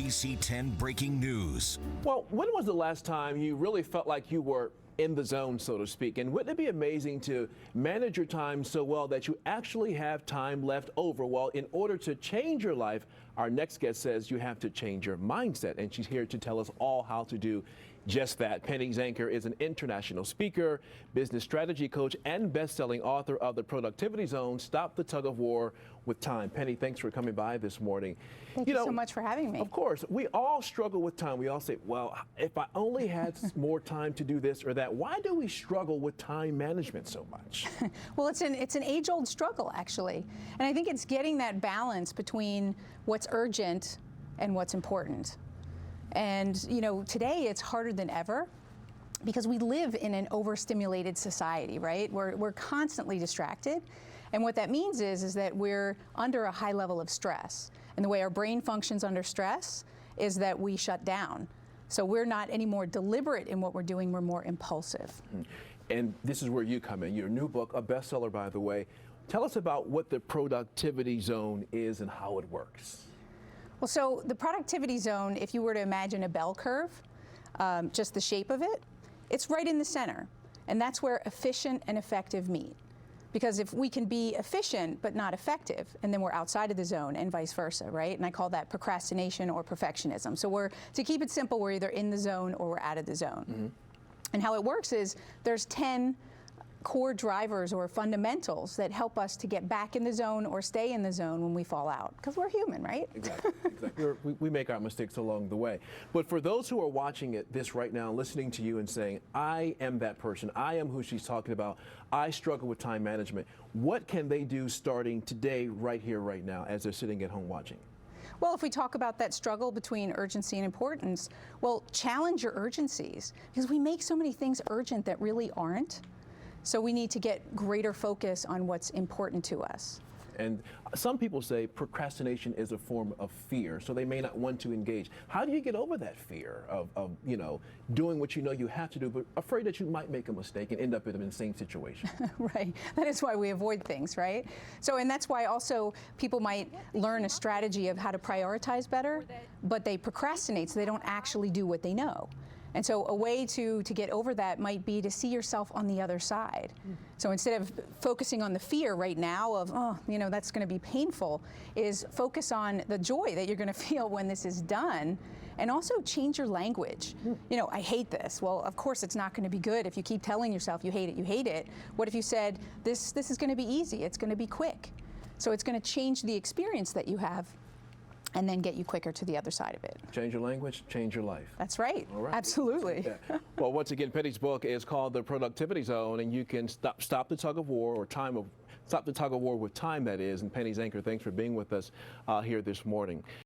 NBC 10 breaking news. Well, when was the last time you really felt like you were in the zone, so to speak? And wouldn't it be amazing to manage your time so well that you actually have time left over? Well, in order to change your life, our next guest says you have to change your mindset, and she's here to tell us all how to do just that. Penny Zanker is an international speaker, business strategy coach, and best-selling author of The Productivity Zone, Stop the Tug of War with Time. Penny, thanks for coming by this morning. Thank you so much for having me. Of course, we all struggle with time. We all say, well, if I only had more time to do this or that. Why do we struggle with time management so much? Well, it's an age-old struggle, actually. And I think it's getting that balance between what's urgent and what's important. And, you know, today it's harder than ever because we live in an overstimulated society, right? We're constantly distracted. And what that means is that we're under a high level of stress. And the way our brain functions under stress is that we shut down. So we're not any more deliberate in what we're doing, we're more impulsive. And this is where you come in. Your new book, a bestseller, by the way. Tell us about what the Productivity Zone is and how it works. Well, so the Productivity Zone, if you were to imagine a bell curve, just the shape of it, it's right in the center. And that's where efficient and effective meet. Because if we can be efficient but not effective, and then we're outside of the zone and vice versa, right? And I call that procrastination or perfectionism. So to keep it simple, we're either in the zone or we're out of the zone. Mm-hmm. And how it works is there's 10 core drivers or fundamentals that help us to get back in the zone or stay in the zone when we fall out, because we're human, right? Exactly. We make our mistakes along the way. But for those who are watching this right now, listening to you and saying, I am that person, I am who she's talking about, I struggle with time management, what can they do starting today, right here, right now, as they're sitting at home watching? Well, if we talk about that struggle between urgency and importance, well, challenge your urgencies, because we make so many things urgent that really aren't. So we need to get greater focus on what's important to us. And some people say procrastination is a form of fear, so they may not want to engage. How do you get over that fear of doing what you know you have to do, but afraid that you might make a mistake and end up in the same situation? Right. That is why we avoid things, right? So, and that's why also people might learn a strategy of how to prioritize better, but they procrastinate, so they don't actually do what they know. And so a way to get over that might be to see yourself on the other side. So instead of focusing on the fear right now of, oh, that's going to be painful, is focus on the joy that you're going to feel when this is done, and also change your language. I hate this. Well, of course it's not going to be good if you keep telling yourself you hate it, you hate it. What if you said, this is going to be easy, it's going to be quick. So it's going to change the experience that you have and then get you quicker to the other side of it. Change your language, change your life. That's right. All right. Absolutely. Well, once again, Penny's book is called The Productivity Zone, and you can stop the tug of war, or stop the tug of war with time, that is. And Penny Zanker, thanks for being with us here this morning.